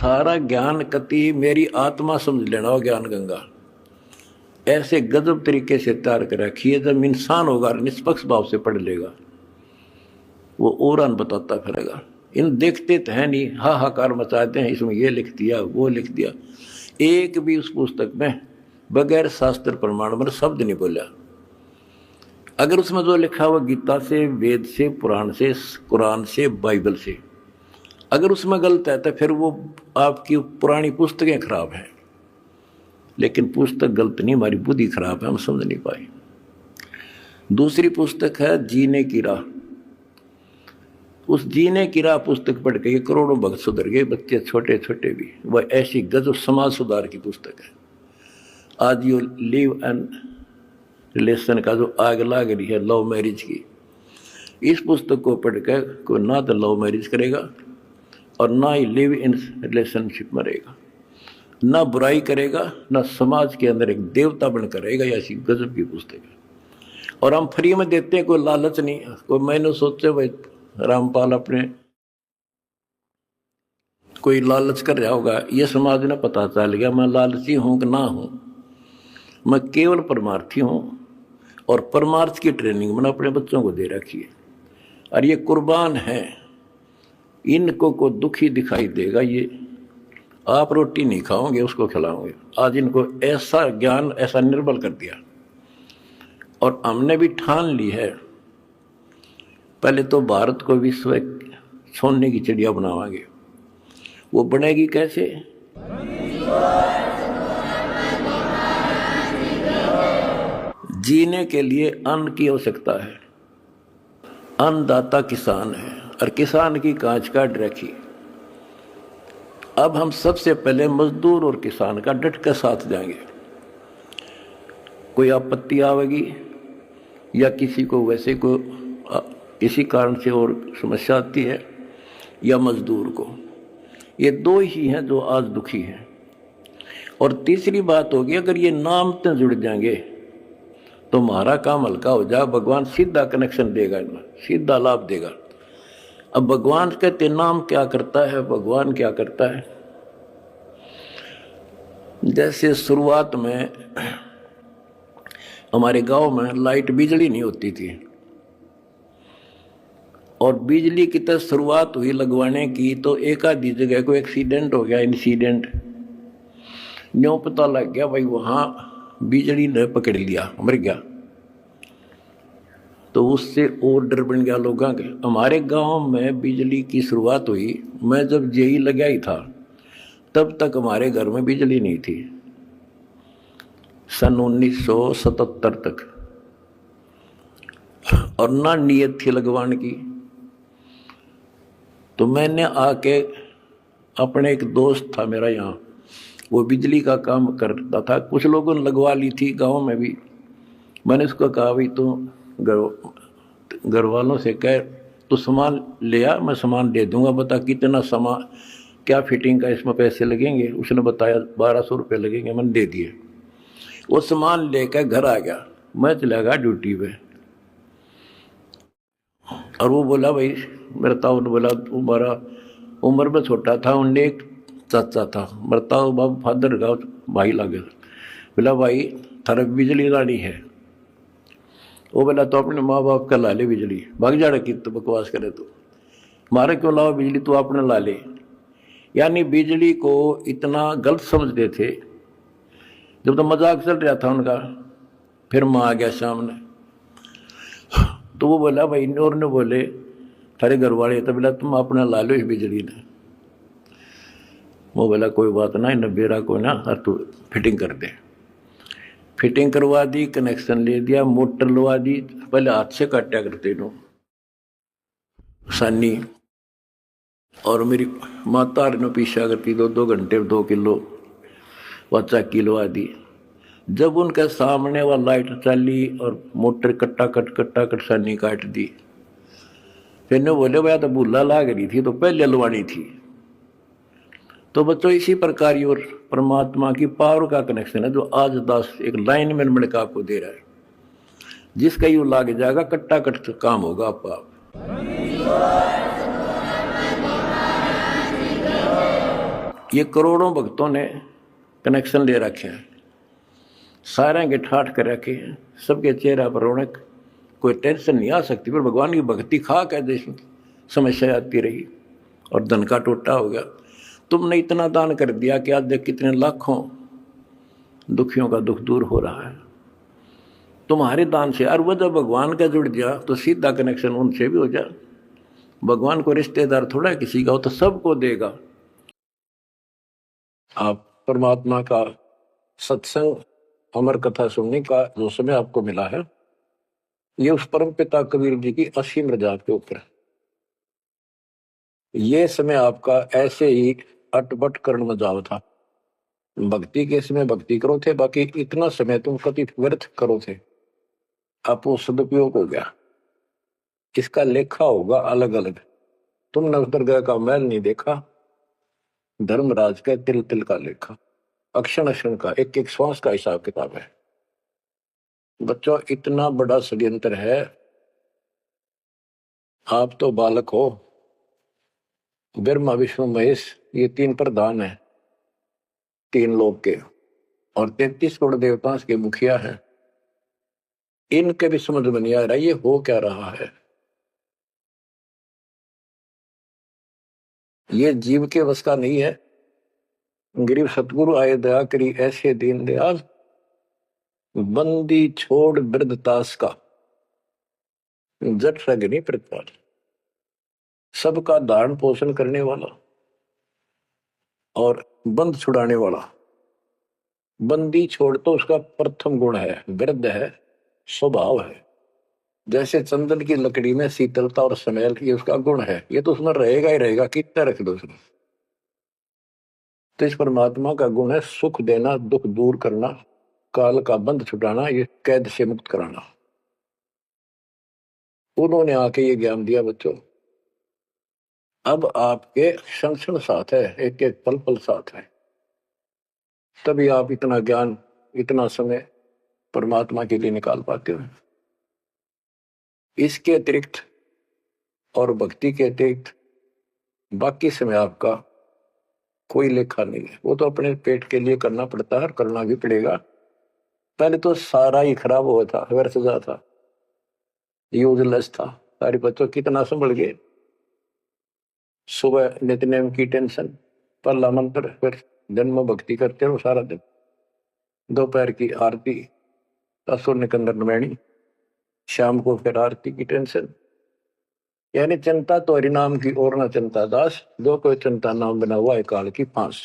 सारा ज्ञान कति मेरी आत्मा समझ लेना हो ज्ञान गंगा। ऐसे गजब तरीके से तैयार कर रखी है, जब इंसान होगा निष्पक्ष भाव से पढ़ लेगा वो और बताता फिरेगा। इन देखते तो है नहीं, हाहाकार मचाते हैं, इसमें ये लिख दिया वो लिख दिया। एक भी उस पुस्तक में बगैर शास्त्र प्रमाण पर शब्द नहीं बोला। अगर उसमें जो लिखा हुआ गीता से, वेद से, पुराण से, कुरान से, बाइबल से, अगर उसमें गलत है तो फिर वो आपकी पुरानी पुस्तकें खराब हैं। लेकिन पुस्तक गलत नहीं, हमारी बुद्धि खराब है, हम समझ नहीं पाए। दूसरी पुस्तक है जीने की राह। उस जीने की राह पुस्तक पढ़ के करोड़ों भक्त सुधर गए, बच्चे छोटे छोटे भी। वह ऐसी गजब समाज सुधार की पुस्तक है। आज ये लिव एंड रिलेशन का जो आग लाग रही है लव मैरिज की, इस पुस्तक को पढ़ कर कोई ना तो लव मैरिज करेगा और ना ही लिव इन रिलेशनशिप में रहेगा, ना बुराई करेगा, ना समाज के अंदर एक देवता बनकर रहेगा। ऐसी गजब की पुस्तक है और हम फ्री में देते हैं, कोई लालच नहीं। कोई मैंने सोचे भाई रामपाल अपने कोई लालच कर रहा होगा, ये समाज ने पता चल गया मैं लालची हूं कि ना हूं। मैं केवल परमार्थी हूं और परमार्थ की ट्रेनिंग मैंने अपने बच्चों को दे रखी है। और ये कुर्बान है, इनको को दुखी दिखाई देगा, ये आप रोटी नहीं खाओगे उसको खिलाओगे। आज इनको ऐसा ज्ञान ऐसा निर्बल कर दिया और हमने भी ठान ली है पहले तो भारत को विश्व सोने की चिड़िया बनावांगे। वो बनेगी कैसे? जीने के लिए अन्न की आवश्यकता है। अन्नदाता किसान है और किसान की कांच काट रखी। अब हम सबसे पहले मजदूर और किसान का डट कर साथ जाएंगे। कोई आपत्ति आवेगी या किसी को वैसे को किसी कारण से और समस्या आती है या मजदूर को, ये दो ही हैं जो आज दुखी हैं। और तीसरी बात होगी, अगर ये नाम से जुड़ जाएंगे तो हमारा काम हल्का हो जाए। भगवान सीधा कनेक्शन देगा, इनमें सीधा लाभ देगा। अब भगवान कहते नाम क्या करता है, भगवान क्या करता है। जैसे शुरुआत में हमारे गांव में लाइट बिजली नहीं होती थी और बिजली की तरह शुरुआत हुई लगवाने की, तो एक आधी जगह को एक्सीडेंट हो गया, इंसिडेंट न्यों पता लग गया भाई वहां बिजली ने पकड़ लिया, मर गया। तो उससे और डर बन गया लोगों के। हमारे गांव में बिजली की शुरुआत हुई, मैं जब जेई लगा ही था तब तक हमारे घर में बिजली नहीं थी, सन 1977 तक, और ना नीयत थी लगवाने की। तो मैंने आके अपने एक दोस्त था मेरा यहाँ, वो बिजली का काम करता था, कुछ लोगों ने लगवा ली थी गांव में भी। मैंने उसको कहा भाई तो घर वालों से कह तो सामान ले आ, मैं सामान दे दूंगा, बता कितना सामान क्या फिटिंग का इसमें पैसे लगेंगे। उसने बताया 1200 रुपये लगेंगे, मैंने दे दिए। वो सामान लेकर घर आ गया, मैं चला गया ड्यूटी पे। और वो बोला भाई मेरा ताऊ ने बोला, तुम्हारा उम्र में छोटा था, उनने एक चाचा था, मेरा ताऊ बाबू फादर का भाई लगे, बोला भाई थारा बिजली लानी है। वो बोला तो अपने माँ बाप का ला ले बिजली, भाग जा रखी तो बकवास करे तो मारे क्यों लाओ बिजली, तो आपने ला ले। यानी बिजली को इतना गलत समझते थे। जब तो मजाक चल रहा था उनका, फिर माँ आ गया सामने, तो वो बोला भाई और ने बोले थारे घर वाले, तो बोला तुम अपना ला लो इस बिजली ने। वो बोला कोई बात ना, इन बेरा को ना और तू फिटिंग कर दे। फिटिंग करवा दी, कनेक्शन ले दिया, मोटर लगा दी। पहले हाथ से काटा करते नो सानी, और मेरी माता ने पीछा करती 2-2 घंटे 2 किलो वच्चा किलो आदि। जब उनके सामने वह लाइट चली और मोटर कट्टा कट सानी काट दी, फिर ने बोले भैया तो भूला लाग रही थी तो पहले लवानी थी। तो बच्चों इसी प्रकार और परमात्मा की पावर का कनेक्शन है जो आज दास एक लाइन में मिल के आपको दे रहा है। जिसका यू लाग जाएगा कट्टा कट काम होगा आपका। ये करोड़ों भक्तों ने कनेक्शन ले रखे हैं, सारे के ठाठ कर रखे हैं, सबके चेहरा पर रौनक, कोई टेंशन नहीं आ सकती। पर भगवान की भक्ति खा के देश में समस्या आती रही और धन का टोटा हो गया। तुमने इतना दान कर दिया कि आज देख कितने लाखों दुखियों का दुख दूर हो रहा है तुम्हारे दान से। और वो जब भगवान का जुड़ गया तो सीधा कनेक्शन उनसे भी हो जाए। भगवान को रिश्तेदार थोड़ा किसी का हो, तो सबको देगा। आप परमात्मा का सत्संग अमर कथा सुनने का जो समय आपको मिला है, ये उस परम पिता कबीर जी की असीम रजा के ऊपर है। ये समय आपका ऐसे ही अटपट कर्ण में जाव था। भक्ति के समय भक्ति करो थे, बाकी इतना समय तुम कति व्यर्थ करो थे, आप वो सदुपयोग हो गया। इसका लेखा होगा अलग अलग। तुमने उस दरगाह का मैल नहीं देखा, धर्मराज का तिल तिल का लेखा, अक्षण अक्षण का, एक एक श्वास का हिसाब किताब है। बच्चों, इतना बड़ा षड्यंत्र है। आप तो बालक हो, ब्रह्मा विष्णु महेश ये तीन प्रधान है, तीन लोक के, और 33 करोड़ देवता के मुखिया है। इनके भी समझ में नहीं आ रहा ये हो क्या रहा है। ये जीव के वश का नहीं है। गरीब सतगुरु आए दया करी ऐसे दीन दयाल, बंदी छोड़ वृद्धतास का, जट रगनी प्रतिपाल। सबका धारण पोषण करने वाला और बंद छुड़ाने वाला। बंदी छोड़ तो उसका प्रथम गुण है, वृद्ध है, स्वभाव है। जैसे चंदन की लकड़ी में शीतलता और स्मेल, ये उसका गुण है, ये तो उसमें रहेगा ही रहेगा, कितना रख दो उसमें। तो इस परमात्मा का गुण है सुख देना, दुख दूर करना, काल का बंध छुटाना, ये कैद से मुक्त कराना। उन्होंने आके ये ज्ञान दिया बच्चों। अब आपके क्षण क्षण साथ है, एक एक पल पल साथ है, तभी आप इतना ज्ञान, इतना समय परमात्मा के लिए निकाल पाते हो। इसके अतिरिक्त और भक्ति के अतिरिक्त बाकी समय आपका कोई लेखा नहीं है। वो तो अपने पेट के लिए करना पड़ता है, करना भी पड़ेगा। पहले तो सारा ही खराब हुआ था, व्यर्थ जा था, यूजलेस था। सारे बच्चों कितना संभल गए। सुबह नित्यनेम की टेंशन, पहला मंत्र, फिर जन्म भक्ति करते रहो सारा दिन, दोपहर की आरती, असुर निकंदन नमैनी, शाम को फिर आरती की टेंशन। यानी चिंता तो हरि नाम की और न चिंता दास, दो कोई चिंता नाम बना हुआ है काल की फांस।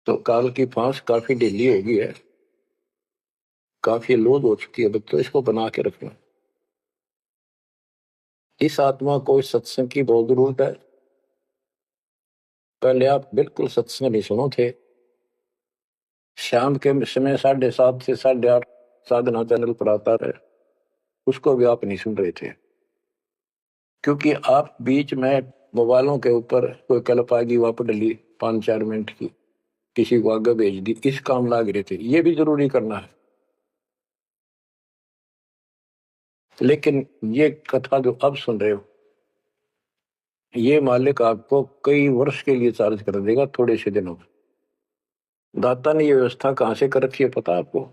तो काल की फांस काफी ढीली हो गई है, काफी लूज हो चुकी है बच्चों, इसको बना के रखना। इस आत्मा को इस सत्संग की बहुत जरूरत है। पहले आप बिल्कुल सत्संग नहीं सुनो थे। शाम के समय 7:30 से 8:30 साधना चैनल पर आता है, उसको भी आप नहीं सुन रहे थे, क्योंकि आप बीच में मोबाइलों के ऊपर कोई कल्प आ गई, वापस डली 5-4 मिनट की, किसी को आगे भेज दी, इस काम लाग रहे थे। ये भी जरूरी करना है, लेकिन ये कथा जो अब सुन रहे हो, ये मालिक आपको कई वर्ष के लिए चार्ज कर देगा थोड़े से दिनों में। दाता ने ये व्यवस्था कहां से कर रखी है पता आपको?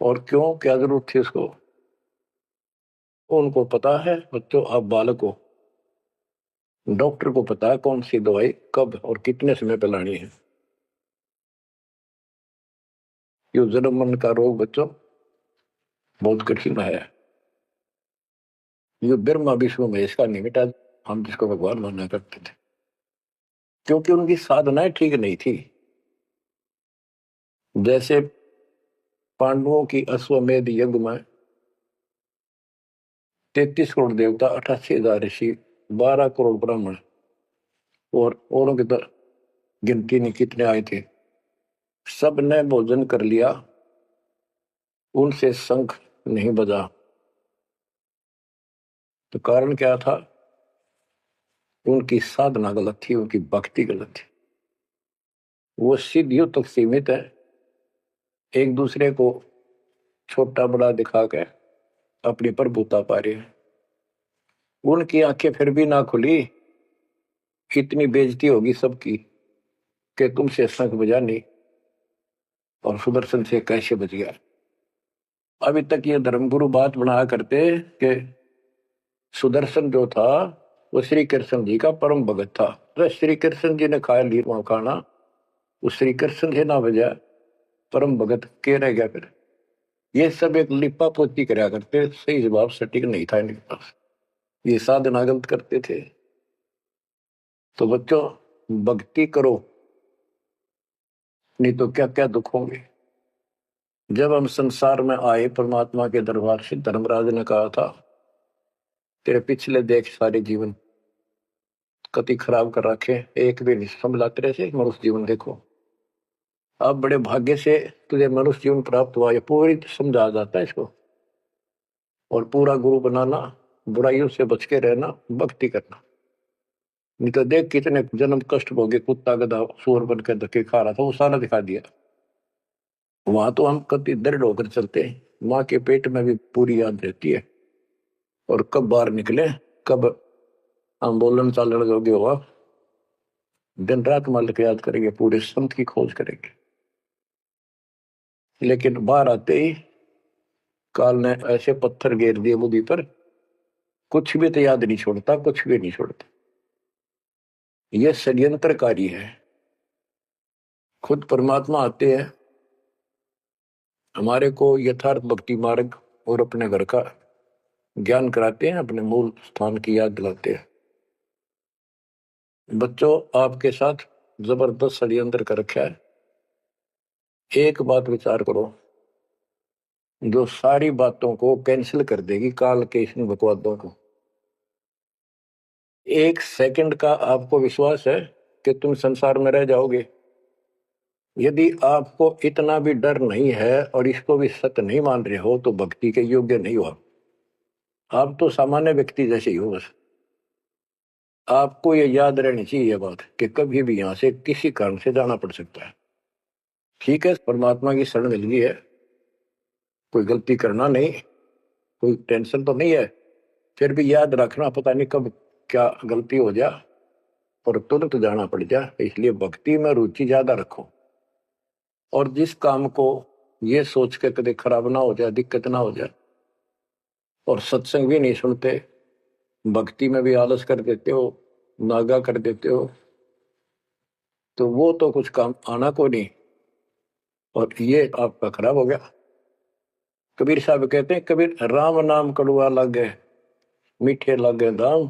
और क्यों, क्या जरूरत थी उसको? उनको पता है बच्चों, आप बालक हो, डॉक्टर को पता है कौन सी दवाई कब और कितने समय पे लानी है। ये जन्म मरण का रोग बच्चों बहुत कठिन है। ये ब्रह्मा विष्णु महेश का निमित्त है, हम जिसको भगवान माना करते थे, क्योंकि उनकी साधनाएं ठीक नहीं थी। जैसे पांडवों की अश्वमेध यज्ञ में 33 करोड़ देवता, 88,000 ऋषि, 12 करोड़ ब्राह्मण, और औरों की तरह गिनती नहीं कितने आए थे, सब ने भोजन कर लिया, उनसे शंख नहीं बजा। तो कारण क्या था? उनकी साधना गलत थी, उनकी भक्ति गलत थी। वो सिद्धियों तक सीमित है, एक दूसरे को छोटा बड़ा दिखा के अपनी प्रभुता पा रहे हैं। उनकी आंखें फिर भी ना खुली, इतनी बेइज्जती होगी सबकी कि तुमसे शंख बजा नहीं और सुदर्शन से कैसे बच गया। अभी तक ये धर्मगुरु बात बनाया करते कि सुदर्शन जो था वो श्री कृष्ण जी का परम भगत था, तो श्री कृष्ण जी ने खाया ली वहां खाना, वो श्री कृष्ण से ना बजा परम भगत के रह गया फिर। ये सब एक लिपा पोती कराया करते, सही जवाब सटीक नहीं था इनके पास, ये साधना गलत करते थे। तो बच्चों भक्ति करो, नहीं तो क्या क्या दुख होंगे। जब हम संसार में आए परमात्मा के दरबार से धर्मराज ने कहा था तेरे पिछले देख सारे जीवन कति खराब कर रखे, एक भी नहीं संभला तेरे से मनुष्य जीवन देखो। अब बड़े भाग्य से तुझे मनुष्य जीवन प्राप्त हुआ, ये पूरी समझा जाता है इसको। और पूरा गुरु बनाना, बुराइयों से बच के रहना, भक्ति करना। नहीं तो देख कितने जन्म कष्ट भोगे, कुत्ता गधा सूअर बन के धक्के खा रहा था, वो सारा दिखा दिया। वहां तो हम कति दृढ़ होकर चलते हैं, माँ के पेट में भी पूरी याद रहती है, और कब बाहर निकले, कब आंदोलन चालन योग्य हुआ, दिन रात मालिक याद करेंगे, पूरे संत की खोज करेंगे। लेकिन बाहर आते ही काल ने ऐसे पत्थर घेर दिए बुद्धि पर, कुछ भी तो याद नहीं छोड़ता, कुछ भी नहीं छोड़ता। यह षड्यंत्रकारी है। खुद परमात्मा आते हैं, हमारे को यथार्थ भक्ति मार्ग और अपने घर का ज्ञान कराते हैं, अपने मूल स्थान की याद दिलाते हैं। बच्चों आपके साथ जबरदस्त षड्यंत्र कर रखा है। एक बात विचार करो, जो सारी बातों को कैंसिल कर देगी काल के इन बकवादों को। एक सेकंड का आपको विश्वास है कि तुम संसार में रह जाओगे? यदि आपको इतना भी डर नहीं है और इसको भी सत्य नहीं मान रहे हो तो भक्ति के योग्य नहीं हो। आप तो सामान्य व्यक्ति जैसे ही हो बस। आपको ये याद रहनी चाहिए ये बात कि कभी भी यहां से किसी कारण से जाना पड़ सकता है। ठीक है, परमात्मा की शरण मिल गई है, कोई गलती करना नहीं, कोई टेंशन तो नहीं है, फिर भी याद रखना पता नहीं कब क्या गलती हो जाए और तुरंत जाना पड़ जाए। इसलिए भक्ति में रुचि ज्यादा रखो, और जिस काम को ये सोच के कभी खराब ना हो जाए, दिक्कत ना हो जाए, और सत्संग भी नहीं सुनते, भक्ति में भी आलस कर देते हो, नागा कर देते हो, तो वो तो कुछ काम आना को नहीं, और ये आपका खराब हो गया। कबीर साहब कहते हैं, कबीर राम नाम कड़वा लागे, मीठे लागे दाम,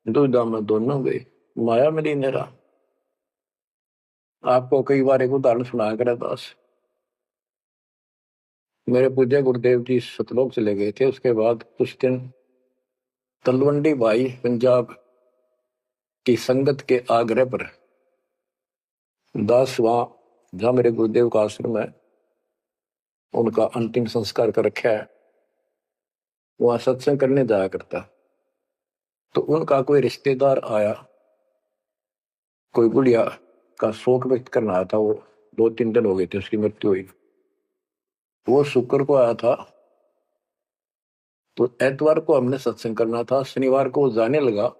दूधा में दोनों गए, माया मिली नेरा। आपको कई बार एक उदाहरण सुनाया करे दास। मेरे पूज्य गुरुदेव जी सतलोक चले गए थे, उसके बाद कुछ दिन तलवंडी भाई पंजाब की संगत के आग्रह पर दास वहां जहां मेरे गुरुदेव का आश्रम है, उनका अंतिम संस्कार कर रखा है, वहां सत्संग करने जाया करता। तो उनका कोई रिश्तेदार आया, कोई बुढ़िया का शोक व्यक्त करना आया था। वो 2-3 दिन हो गए थे उसकी मृत्यु हुई। वो शुक्र को आया था, तो एतवार को हमने सत्संग करना था, शनिवार को वो जाने लगा।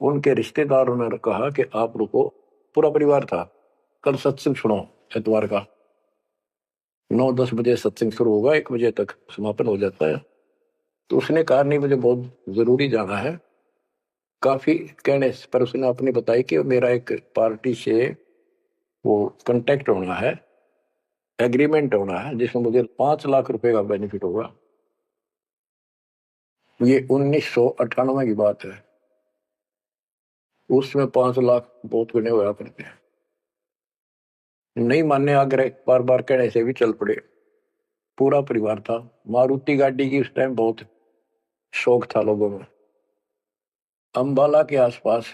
उनके रिश्तेदारों ने कहा कि आप रुको, पूरा परिवार था, कल सत्संग सुनो एतवार का, 9-10 बजे सत्संग शुरू होगा, 1 बजे तक समापन हो जाता है। तो उसने कहा नहीं, मुझे बहुत जरूरी जाना है। काफी कहने पर उसने अपनी बताई कि मेरा एक पार्टी से वो कांटेक्ट होना है, एग्रीमेंट होना है, जिसमें मुझे 5 लाख रुपए का बेनिफिट होगा। ये 1998 की बात है। उसमें 5 लाख बहुत गुने हुआ करते हैं। नहीं मानने आग्रह बार बार कहने से भी चल पड़े। पूरा परिवार था, मारुति गाड़ी की उस टाइम बहुत शौक था लोगों में। अंबाला के आसपास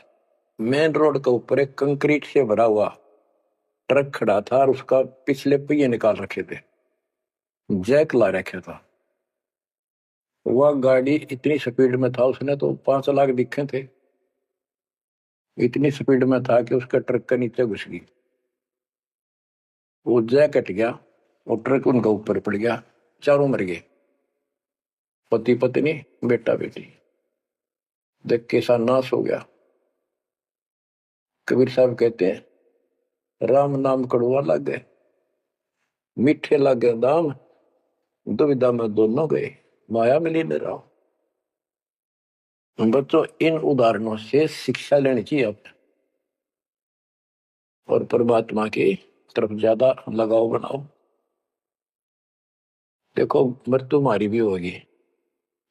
मेन रोड के ऊपर एक कंक्रीट से भरा हुआ ट्रक खड़ा था, और उसका पिछले पहिए निकाल रखे थे, जैक ला रखा था। वह गाड़ी इतनी स्पीड में था, उसने तो 5 लाख दिखे थे, इतनी स्पीड में था कि उसका ट्रक के नीचे घुस गई। वो जैक कट गया और ट्रक उनका ऊपर पड़ गया, चारों मर गए, पति पत्नी बेटा बेटी। देख कैसा नाश हो गया। कबीर साहब कहते हैं राम नाम कड़वा लागे, मीठे लागे दाम, दुविधा में दोनों गए, माया मिली न राम। बच्चों इन उदाहरणों से शिक्षा लेनी चाहिए आपने, और परमात्मा की तरफ ज्यादा लगाव बनाओ। देखो मृत्यु हमारी भी होगी,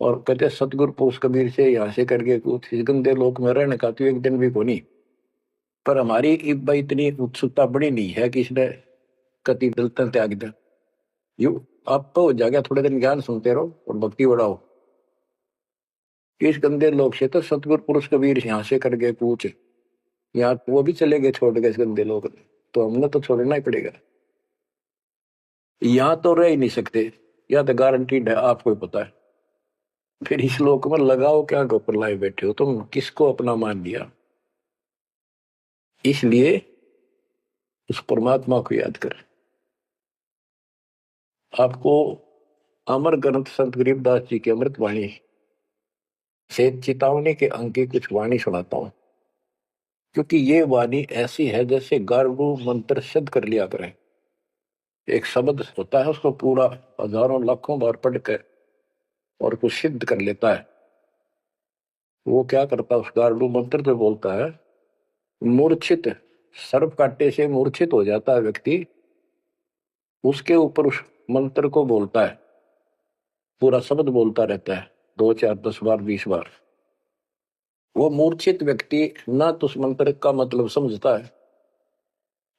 और कहते सतगुरु पुरुष कबीर से यहाँ से करके कुछ इस गंदे लोक में रहने का तो एक दिन भी को नहीं। पर हमारी इतनी उत्सुकता बड़ी नहीं है कि इसने कति दलता त्याग दे। यू आप तो हो जाएगा, थोड़े दिन ज्ञान सुनते रहो और भक्ति बढ़ाओ। इस गंदे लोग से तो सतगुरु पुरुष कबीर यहाँ से करके पूछ, यहाँ वो भी चले गए छोड़ के इस गंदे लोग, तो हमने तो छोड़ना ही पड़ेगा। यहाँ तो रह ही नहीं सकते, या तो गारंटीड है, आपको पता है। फिर इस लोक में लगाओ क्या ऊपर लाए बैठे हो तुम, किसको अपना मान लिया। इसलिए उस परमात्मा को याद करें। आपको अमर ग्रंथ संत गरीबदास जी की अमृत वाणी से चेतावनी के अंक की कुछ वाणी सुनाता हूं, क्योंकि ये वाणी ऐसी है जैसे गारडू मंत्र सिद्ध कर लिया करें। एक शब्द होता है, उसको पूरा हजारों लाखों बार पढ़ कर और कुछ सिद्ध कर लेता है। वो क्या करता है, उस गारडू मंत्र से बोलता है, मूर्छित सर्प काटे से मूर्छित हो जाता है व्यक्ति, उसके ऊपर उस मंत्र को बोलता है, पूरा शब्द बोलता रहता है 2 4 10 बार 20 बार। वो मूर्छित व्यक्ति ना तो उस मंत्र का मतलब समझता है,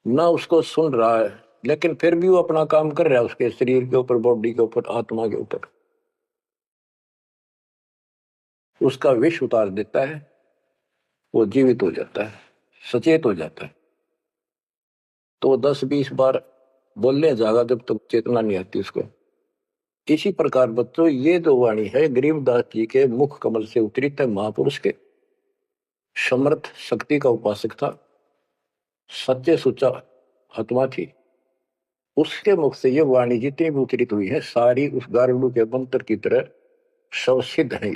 ना उसको सुन रहा है, लेकिन फिर भी वो अपना काम कर रहा है उसके शरीर के ऊपर, बॉडी के ऊपर, आत्मा के ऊपर। उसका विष उतार देता है, वो जीवित हो जाता है, सचेत हो जाता है। तो 10 20 बार बोलने जाएगा जब तक चेतना नहीं आती उसको। इसी प्रकार बच्चों ये जो वाणी है गरीबदास जी के मुख कमल से उतरी थे, महापुरुष के समर्थ शक्ति का उपासक था, सच्चे सुचा आत्मा थी, उसके मुख से ये वाणी जितनी भी उतरित हुई है सारी उस गारुड़ के मंत्र की तरह शवसिद्ध है।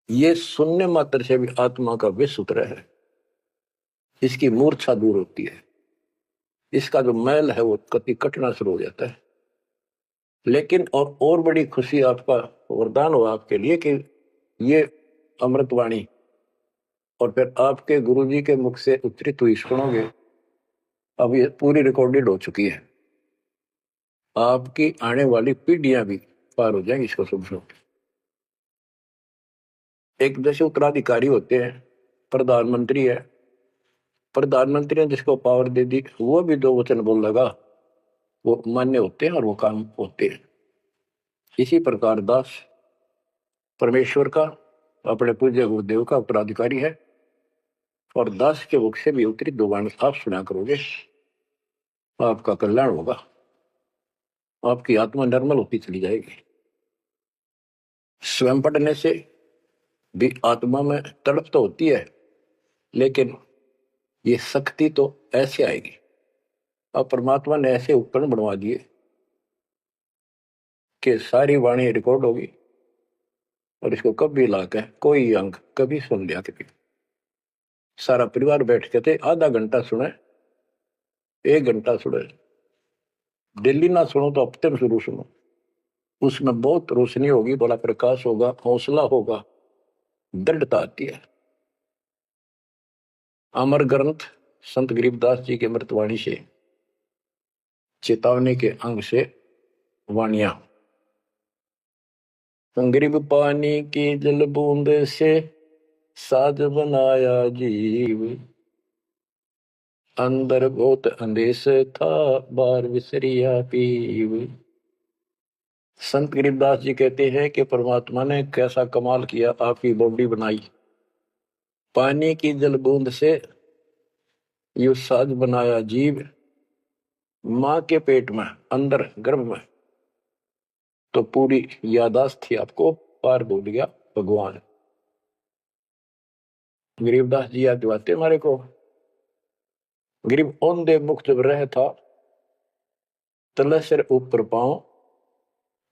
ये सुनने मात्र से भी आत्मा का विष उतरा है, इसकी मूर्छा दूर होती है, इसका जो मैल है वो कति कटना शुरू हो जाता है। लेकिन और बड़ी खुशी आपका वरदान हो आपके लिए कि ये अमृतवाणी और फिर आपके गुरुजी के मुख से उद्धृत हुई सुनोगे। अब ये पूरी रिकॉर्डेड हो चुकी है, आपकी आने वाली पीढ़ियां भी पार हो जाएंगी इसको सुन सुन। एक जैसे उत्तराधिकारी होते हैं, प्रधानमंत्री है, प्रधानमंत्री ने जिसको पावर दे दी वो भी 2 वचन बोल लगा, वो मान्य होते हैं और वो काम होते हैं। इसी प्रकार दास परमेश्वर का, अपने पूज्य गुरुदेव का उत्तराधिकारी है, और दास के मुख से भी उतरी 2 वाणी आप सुना करोगे, आपका कल्याण होगा, आपकी आत्मा निर्मल होती चली जाएगी। स्वयं पढ़ने से भी आत्मा में तड़प तो होती है, लेकिन ये शक्ति तो ऐसे आएगी। अब परमात्मा ने ऐसे उपकरण बनवा दिए कि सारी वाणी रिकॉर्ड होगी, और इसको कभी लाकर कोई अंग कभी सुन लिया, कभी सारा परिवार बैठ के थे, आधा घंटा सुने, 1 घंटा सुने, डेली ना सुनो तो हफ्ते में शुरू सुनो, उसमें बहुत रोशनी होगी, बड़ा प्रकाश होगा, हौसला होगा, दृढ़ता आती है। अमर ग्रंथ संत गरीबदास जी के अमृतवाणी से चेतावनी के अंग से वाणियां। गरीब पानी की जल बूंद से साज बनाया जीव, अंदर बहुत अंदेश था बार विसरिया पीव। संत गरीबदास जी कहते हैं कि परमात्मा ने कैसा कमाल किया, आपकी बॉडी बनाई, पानी की जल बूंद से यू साज बनाया जीव, मां के पेट में अंदर गर्भ में तो पूरी यादाश्त थी आपको, पार बोल गया भगवान। गरीबदास जी याद दिवाते हमारे को, गरीब औंधे मुख जब रह था, तले सिर ऊपर पांव,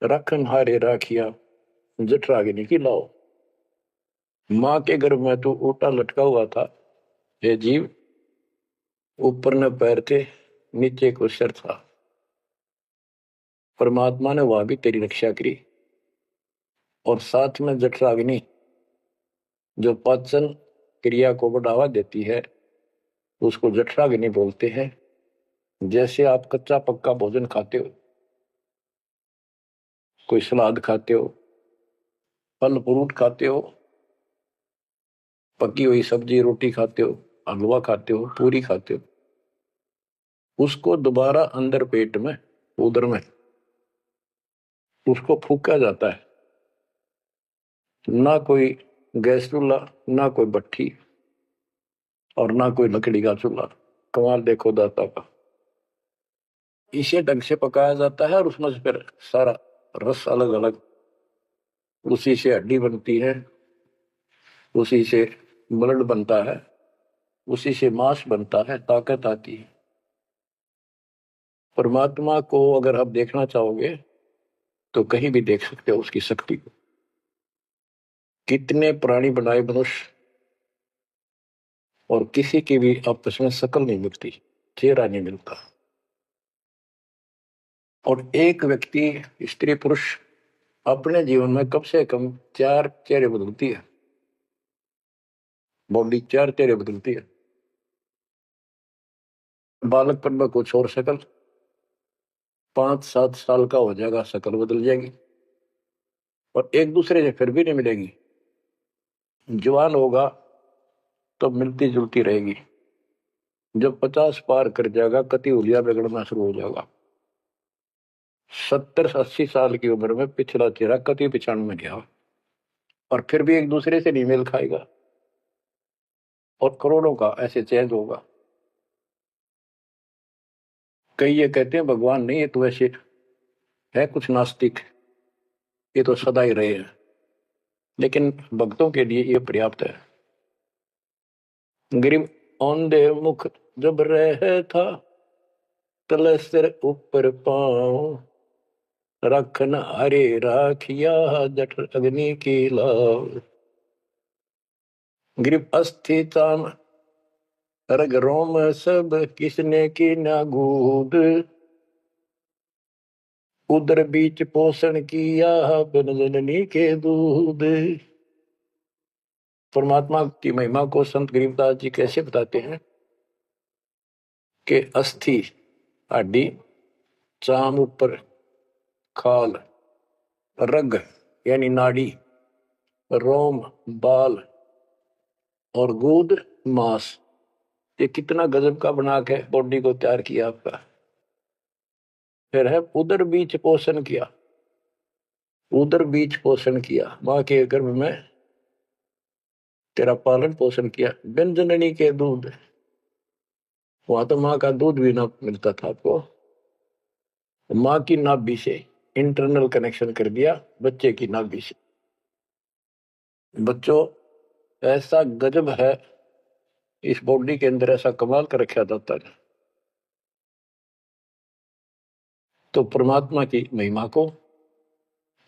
रखन हारे राखिया जठरागिनी की लाओ। मां के गर्भ में तू उल्टा लटका हुआ था हे जीव, ऊपर न पैर थे, नीचे को सिर था। परमात्मा ने वहां भी तेरी रक्षा करी। और साथ में जठराग्नि, जो पाचन क्रिया को बढ़ावा देती है, उसको जठराग्नि बोलते हैं। जैसे आप कच्चा पक्का भोजन खाते हो, कोई सलाद खाते हो, फल फ्रूट खाते हो, पकी हुई सब्जी रोटी खाते हो, हलवा खाते हो, पूरी खाते हो, उसको दोबारा अंदर पेट में, उदर में, उसको फूका जाता है। ना कोई गैस चूल्हा, ना कोई भट्ठी, और ना कोई लकड़ी का चूल्हा। कमाल देखो दाता का। इसे ढंग से पकाया जाता है और उसमें से फिर सारा रस अलग अलग, उसी से हड्डी बनती है, उसी से ब्लड बनता है, उसी से मांस बनता है, ताकत आती है। परमात्मा को अगर आप देखना चाहोगे तो कहीं भी देख सकते हो उसकी शक्ति को। कितने प्राणी बनाए मनुष्य, और किसी की भी आपस में शकल नहीं मिलती, चेहरा नहीं मिलता। और एक व्यक्ति, स्त्री पुरुष, अपने जीवन में कम से कम 4 चेहरे बदलती है। बॉडी 4 चेहरे बदलती है। बालकपन में कुछ और शकल, 5-7 साल का हो जाएगा शकल बदल जाएगी, और एक दूसरे से फिर भी नहीं मिलेगी। जवान होगा तो मिलती जुलती रहेगी। जब 50 पार कर जाएगा, कति उलिया बिगड़ना शुरू हो जाएगा। 70-80 साल की उम्र में पिछला चेहरा कति पिछाड़ में गया, और फिर भी एक दूसरे से नहीं मेल खाएगा, और करोड़ों का ऐसे चेंज होगा। कई ये कहते हैं भगवान नहीं है, तो ऐसे है कुछ नास्तिक, ये तो सदा ही रहे हैं। लेकिन भक्तों के लिए ये पर्याप्त है। गरीब औंधे मुख जब रह था, तले सिर ऊपर पांव, रखन हरे राखिया, जठ अग्नि की लाव। गरीब अस्थि ताम रग रोम सब, किसने की ना गूद, उदर बीच पोषण किया, बिन जननी के दूध। परमात्मा की महिमा को संत गरीबदास जी कैसे बताते हैं कि अस्थि हड्डी, चाम ऊपर खाल, रग यानी नाड़ी, रोम बाल, और गूद मांस। ये कितना गजब का बना के बॉडी को तैयार किया आपका। फिर है उदर बीच पोषण किया। उदर बीच पोषण किया, माँ के गर्भ में तेरा पालन पोषण किया। बिन जननी के दूध, वहां तो माँ का दूध भी ना मिलता था आपको। माँ की नाभि से इंटरनल कनेक्शन कर दिया बच्चे की नाभि से। बच्चों, ऐसा गजब है इस बॉडी के अंदर, ऐसा कमाल कर रखा जाता है। तो परमात्मा की महिमा को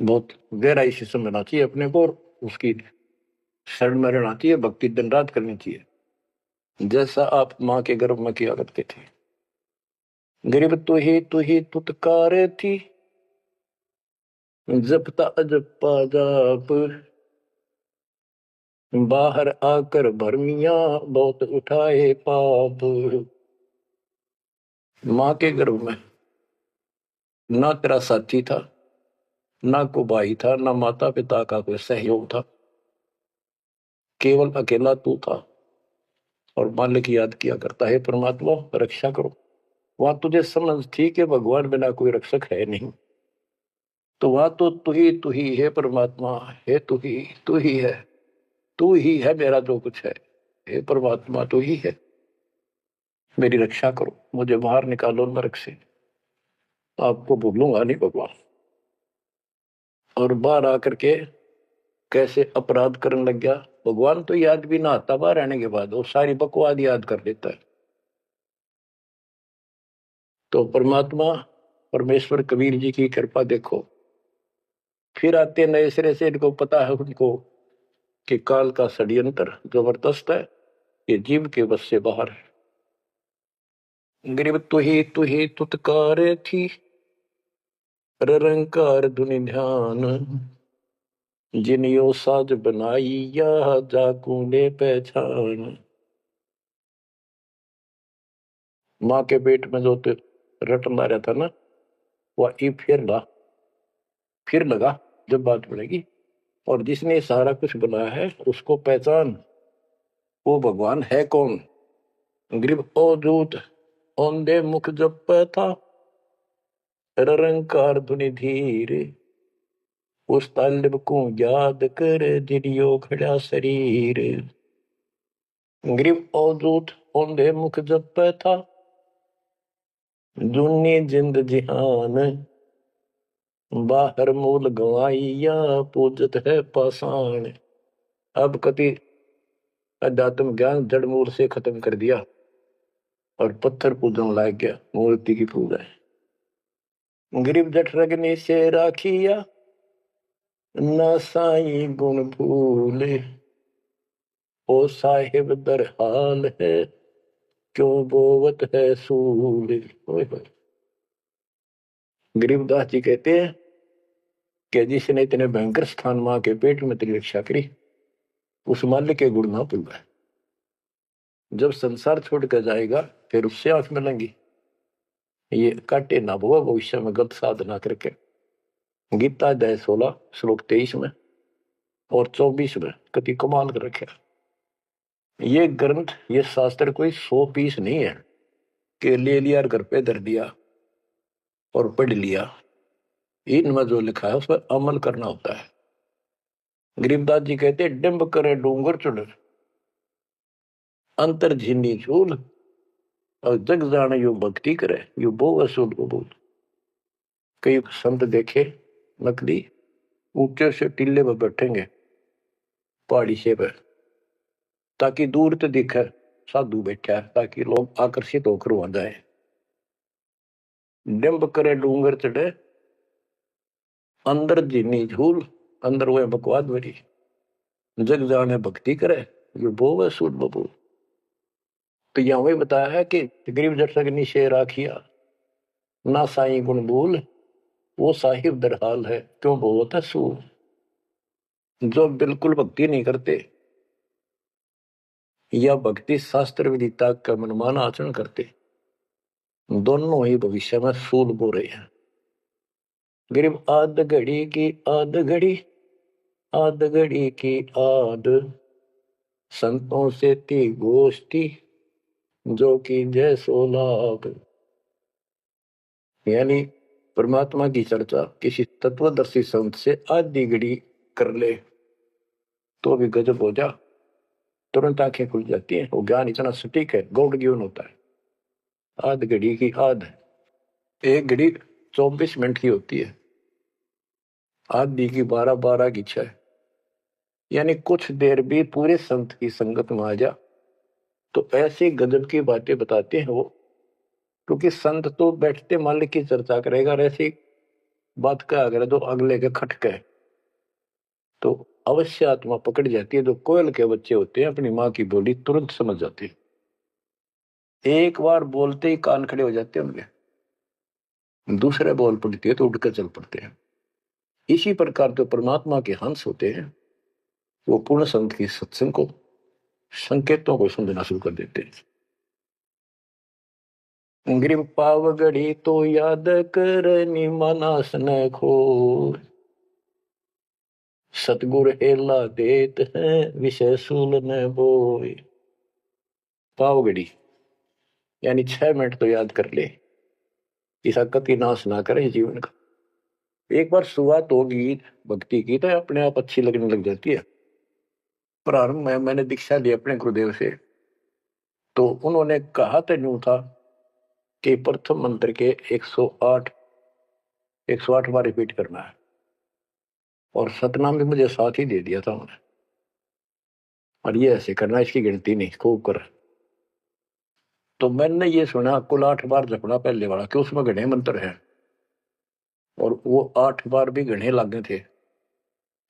बहुत गहराई से समझना चाहिए अपने को, और उसकी शरण में रहना चाहिए, भक्ति दिन रात करनी चाहिए, जैसा आप माँ के गर्भ में किया करते थे। गरीब तू ही तुतकार थी, जपता अजपा जाप, बाहर आकर भरमिया बहुत उठाए पाप। माँ के गर्भ में ना तेरा साथी था, ना को भाई था, ना माता पिता का कोई सहयोग था, केवल अकेला तू था। और मालिक याद किया करता है, परमात्मा रक्षा करो। वहां तुझे समझ थी कि भगवान बिना कोई रक्षक है नहीं, तो वहां तो तू ही है परमात्मा, है तू ही है, तू ही है मेरा जो कुछ है। हे परमात्मा तू ही है, मेरी रक्षा करो, मुझे बाहर निकालो नरक से। आपको भूलूंगा नहीं भगवान। और बाहर आकर के कैसे अपराध करने लग गया। भगवान तो याद भी ना आता, बाहर आने के बाद वो सारी बकवाद याद कर लेता है। तो परमात्मा परमेश्वर कबीर जी की कृपा देखो। फिर आते नए सिरे से, इनको पता है उनको कि काल का षड्यंत्र जबरदस्त है, ये जीव के बस से बाहर है। गरीब तुही तुतकार थी रंकार धुनि ध्यान जिन यो साज बनाई या जाकू ने पहचान। माँ के पेट में जो रटना रहता ना, वह ई फिर लगा जब बात पड़ेगी। और जिसने सारा कुछ बनाया है उसको पहचान, वो भगवान है कौन। गरीब ओ दूत औंधे मुख जप था रंकार धुनि धीर उस तालिब को याद कर दिरियो खड़ा शरीर। गरीब ओ दूत औंधे मुख जप था दुनी जिंद जिहान बाहर मूल गवाइया पूजत है पाषाण। अब कति अध्यात्म ज्ञान जड़ मूल से खत्म कर दिया और पत्थर पूजन लाग गया, मूर्ति की पूजा है। गरीब जठ रगनी से राखिया ना साई गुण भूले ओ साहिब दरहाल है क्यों बोवत है सूल। गरीबदास जी कहते हैं कि जिसने इतने भयंकर स्थान मां के पेट में तेरी रक्षा करी उस माल्य के गुण ना भूलना। जब संसार छोड़ कर जाएगा फिर उससे आंख मिलेंगी, ये काटे ना भुआ भविष्य में गलत साधना करके। गीता अध्याय 16 श्लोक 23 में और 24 में कति कमाल कर रखे। ये ग्रंथ ये शास्त्र कोई 100 पीस नहीं है कि ले लिया और घर पे धर दिया और पढ़ लिया। इनमें जो लिखा है उस पर अमल करना होता है। गरीबदास जी कहते हैं डिंब करे डूंगर चुड़ अंतर झीनी झूल और जग जाने यो भक्ति करे यो बो वसूल को बोल। कई संत देखे नकली ऊंचे से टीले पर बैठेंगे पहाड़ी से पर, ताकि दूर तो दिखे साधु बैठा है, ताकि लोग आकर्षित होकर वहां जाए। डिंब करे डूंगर चढ़े अंदर जीनी झूल, अंदर वह बकवाद भरी जग जाने भक्ति करे यो बो वसूल बबूल। तो यहां वही बताया है कि गरीब जट सगनी से राखिया ना साई गुण भूल वो साहिब दरहाल है क्यों बोवत है सूल। जो बिल्कुल भक्ति नहीं करते या भक्ति शास्त्र विदिता का मनमाना आचरण करते, दोनों ही भविष्य में सूल बो रहे हैं। गरीब आध घड़ी की आध घड़ी आध घड़ी की आध संतों से थी गोष्ठी जो कि जय सो लाभ। यानी परमात्मा की चर्चा किसी तत्वदर्शी संत से आधी घड़ी कर ले तो भी गजब हो जा, तुरंत आंखें खुल जाती हैं। वो ज्ञान इतना सटीक है, गौड़ ज्ञान होता है। आध घड़ी की आध, एक घड़ी 24 मिनट की होती है, आधी की 12 की 6। यानी कुछ देर भी पूरे संत की संगत में आ जा तो ऐसी गजब की बातें बताते हैं वो। क्योंकि संत तो बैठते मालिक की चर्चा करेगा और ऐसी बात का अगर तो अगले के खटके तो अवश्य आत्मा पकड़ जाती है। जो कोयल के बच्चे होते हैं अपनी माँ की बोली तुरंत समझ जाते हैं, एक बार बोलते ही कान खड़े हो जाते हैं उनके, दूसरे बोल पड़ती है तो उठकर चल पड़ते हैं। इसी प्रकार जो परमात्मा के हंस होते हैं वो पूर्ण संत की सत्संग को संकेतों को समझना शुरू कर देते हैं। ग्रीव पावगढ़ी तो याद करनी मानस न खो सतगुर हेला देत है विषय सूल न बोए। पावगढ़ी यानी 6 मिनट तो याद कर ले, इसका कति नाश ना करे जीवन का। एक बार शुरुआत होगी भक्ति की तो अपने आप अच्छी लगने लग जाती है। प्रारंभ में मैंने दीक्षा ली अपने गुरुदेव से, तो उन्होंने कहा तो यूं था कि प्रथम मंत्र के 108 बार रिपीट करना है, और सतनाम भी मुझे साथ ही दे दिया था उन्होंने, और ये ऐसे करना, इसकी गिनती नहीं, खूब कर। तो मैंने ये सुना कुल 8 बार जपना पहले वाला कि उसमें घने मंत्र हैं, और वो 8 बार भी घने लागे थे।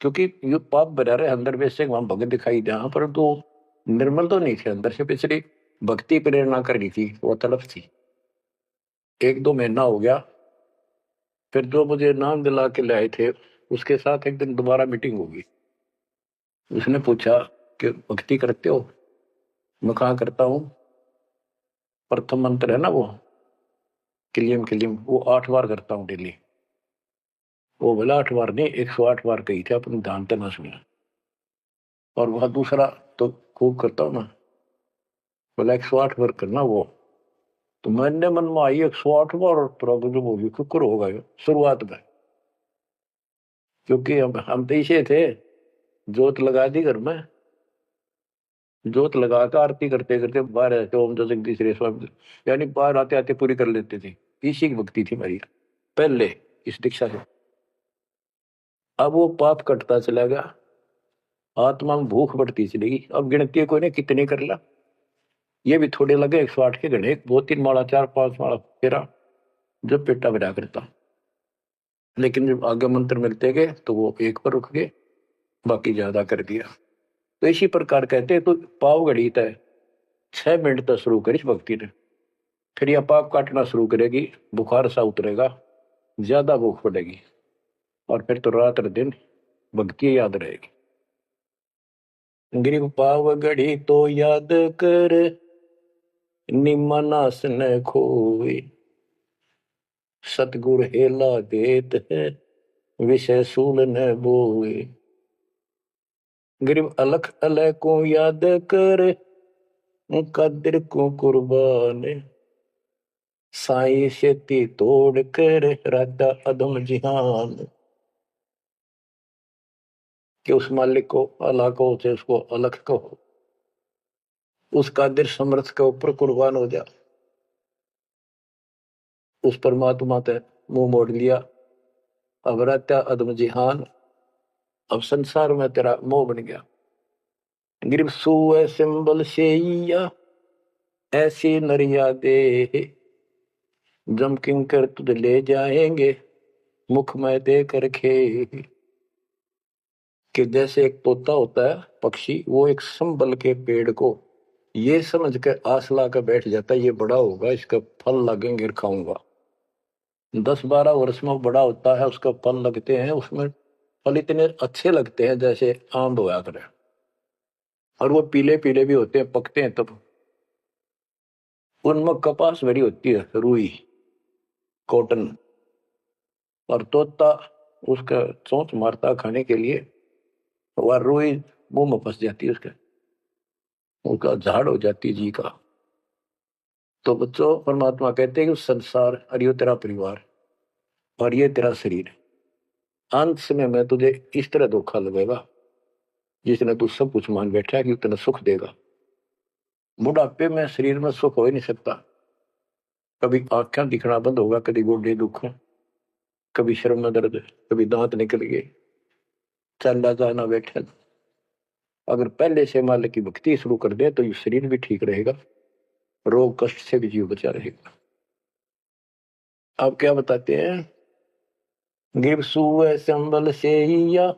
क्योंकि ये पाप भरा रहे अंदर वैसे वहां भगत दिखाई दिया, पर तो निर्मल तो नहीं थे अंदर से, पिछली भक्ति प्रेरणा करनी थी, वो तड़प थी। एक दो महीना हो गया, फिर जो मुझे नाम दिला के ले आए थे उसके साथ एक दिन दोबारा मीटिंग होगी। उसने पूछा कि भक्ति करते हो? मैं कहा करता हूँ। प्रथम मंत्र है ना वो, किलियम किलियम, वो 8 बार करता हूँ डेली। वो बोला 8 बार नहीं, 108 बार कही थी, अपन ध्यान से ना सुना। और वह दूसरा तो खूब करता हूँ ना, बोला 108 बार करना वो। तो मैंने मन में आई 108 बार, प्रभु जो बोली शुक्र होगा ये शुरुआत में, क्योंकि हम तो इसे थे। जोत लगा दी घर में, जोत लगा कर आरती करते करते बाहर आते, ओम जो जगदीश रे स्वामी, यानी बाहर आते आते पूरी कर लेते थे। इसी की भक्ति थी मेरी पहले, इस दीक्षा से। अब वो पाप कटता चला गया, आत्मा में भूख बढ़ती चलेगी। अब गिनती कोई ने कितने कर ला, ये भी थोड़े लगे 108 के गणे, 2-3 माला 4-5 माला तेरा जब पेटा भरा करता। लेकिन जब आगे मंत्र मिलते गए तो वो एक पर रुक गए, बाकी ज्यादा कर दिया। तो इसी प्रकार कहते तो पाव घड़ी तय 6 मिनट तक शुरू करी इस भक्ति ने, फिर यह पाप काटना शुरू करेगी, बुखार सा उतरेगा, ज्यादा भूख पड़ेगी, और फिर तो रात और दिन भक्ति याद रहेगी। गिर पाव घड़ी तो याद कर, निमनास न खोए, सतगुर हेला देत है, विषय सूल न बोए। गरीब अलख अलह को याद कर, कदर को कुर्बान, साई शेती तोड़ कर राधा अधम जिहान। कि उस मालिक को अल्लाह को से उसको अलख कहो, उस कादिर समर्थ के ऊपर कुर्बान हो जा। उस परमात्मा ते मुंह मोड़ लिया, अब रहता अदम जिहान, अब संसार में तेरा मोह बन गया। गिरब सुए सिंबल शेया, ऐसी नरिया दे, जम किंकर तुझ ले जाएंगे, मुख में दे कर खे। कि जैसे एक तोता होता है पक्षी, वो एक संबल के पेड़ को ये समझ कर आस ला कर बैठ जाता है, ये बड़ा होगा, इसका फल लगेंगे खाऊंगा। 10-12 वर्ष में बड़ा होता है, उसका फल लगते हैं, उसमें फल इतने अच्छे लगते हैं जैसे आम होया करे, और वो पीले पीले भी होते हैं, पकते हैं तब। उनमें कपास भरी होती है, रुई, कॉटन, और तोता उसका चोंच मारता खाने के लिए, वह रुई मुंह में फंस जाती है, उसका झाड़ हो जाती जी का। तो बच्चों, परमात्मा कहते हैं कि संसार और ये तेरा परिवार और ये तेरा शरीर, अंत समय में तुझे इस तरह धोखा लगेगा जिसने तू सब कुछ मान बैठा है कि उतना सुख देगा। बुढ़ापे में शरीर में सुख हो ही नहीं सकता। कभी आंखें दिखना बंद होगा, कभी गोडे दुख, कभी सिर में दर्द, कभी दांत निकल गए, चलना जाना बैठा। अगर पहले से मालिक की भक्ति शुरू कर दे तो ये शरीर भी ठीक रहेगा, रोग कष्ट से भी जीव बचा रहेगा। आप क्या बताते हैं? गिर सुए संबल से या,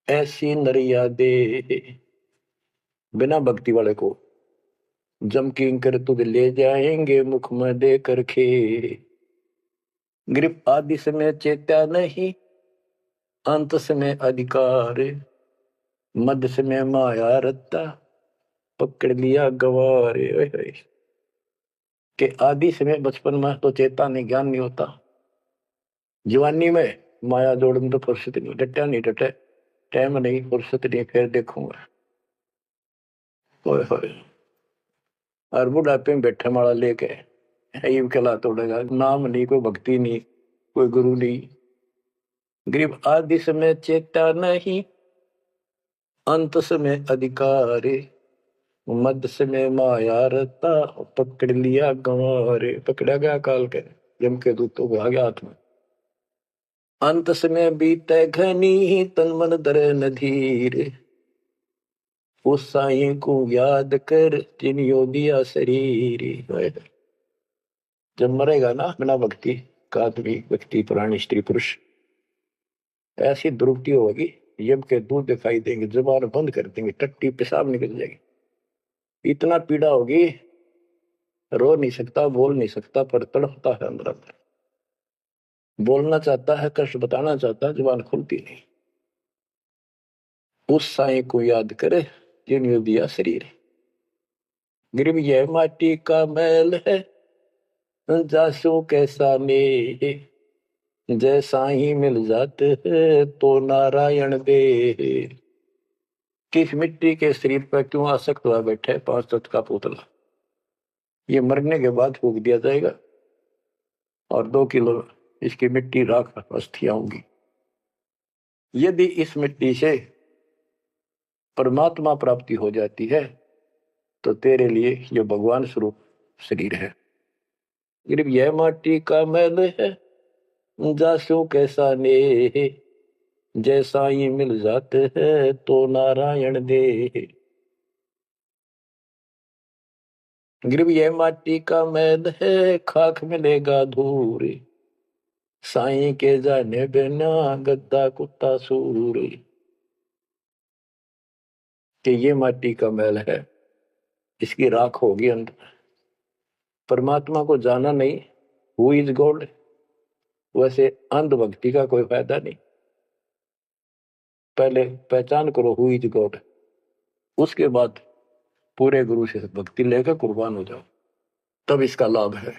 ऐसी नरिया दे, बिना भक्ति वाले को जम किंकर तुझ ले जाएंगे, मुख में दे कर खे। ग्रिप आदि समय चेता नहीं, अंत समय अधिकार, मध्य समय माया रत्ता, पकड़ लिया गवारे। के आदि समय बचपन में तो चेता नहीं, ज्ञान नहीं होता, जवानी में माया जोड़न तो फुर्सत नहीं, डटा नहीं डटे, टाइम नहीं, फुर्सत नहीं, फिर देखूंगा। और बुढ़ापे में बैठे माला लेके ये कला तोड़ेगा, नाम नहीं, कोई भक्ति नहीं, कोई गुरु नहीं। गरीब आदि समय चेता नहीं, अंत समय अधिकारी, मध्य समय माया रता, पकड़ लिया गंवारे। पकड़ा गया काल के, जम के दूतों को आ गया हाथ में। अंत समय बीते घनी, तन मन दरे नधीर, उस साईं को याद कर, जिन दिया शरीर। जब मरेगा ना बिना भक्ति का आदमी, व्यक्ति, प्राणी, स्त्री, पुरुष, ऐसी दुर्गति होगी, यम के दूध दिखाई देंगे, जुबान बंद कर देंगे, टट्टी पेशाब निकल जाएगी, इतना पीड़ा होगी। रो नहीं सकता, बोल नहीं सकता, पर तड़पता है अंदर अंदर। बोलना चाहता है, कष्ट बताना चाहता है, जुबान खुलती नहीं। उस साईं को याद करे जिन्होंने दिया शरीर। गिरव यह माटी का मैल है, जासू कैसा ने, जैसा ही मिल जाते है तो नारायण दे। किस मिट्टी के शरीर पर क्यों आसक्त हुआ बैठे 5 तत्व का पुतला? ये मरने के बाद फूक दिया जाएगा और 2 किलो इसकी मिट्टी राख अस्थियां होंगी। यदि इस मिट्टी से परमात्मा प्राप्ति हो जाती है तो तेरे लिए ये भगवान स्वरूप शरीर है। सिर्फ यह माटी का मैल है, जासू कैसा ने, जैसा ही मिल जाते हैं तो नारायण दे। गिरव यह माटी का मैल है, खाक मिलेगा धूर, साईं के जाने बिना गद्दा कुत्ता सूर। कि ये माटी का मैल है, इसकी राख होगी अंदर। परमात्मा को जाना नहीं, हु इज गॉड, वैसे अंधभक्ति का कोई फायदा नहीं। पहले पहचान करो हु इज गॉड, उसके बाद पूरे गुरु से भक्ति लेकर कुर्बान हो जाओ, तब इसका लाभ है।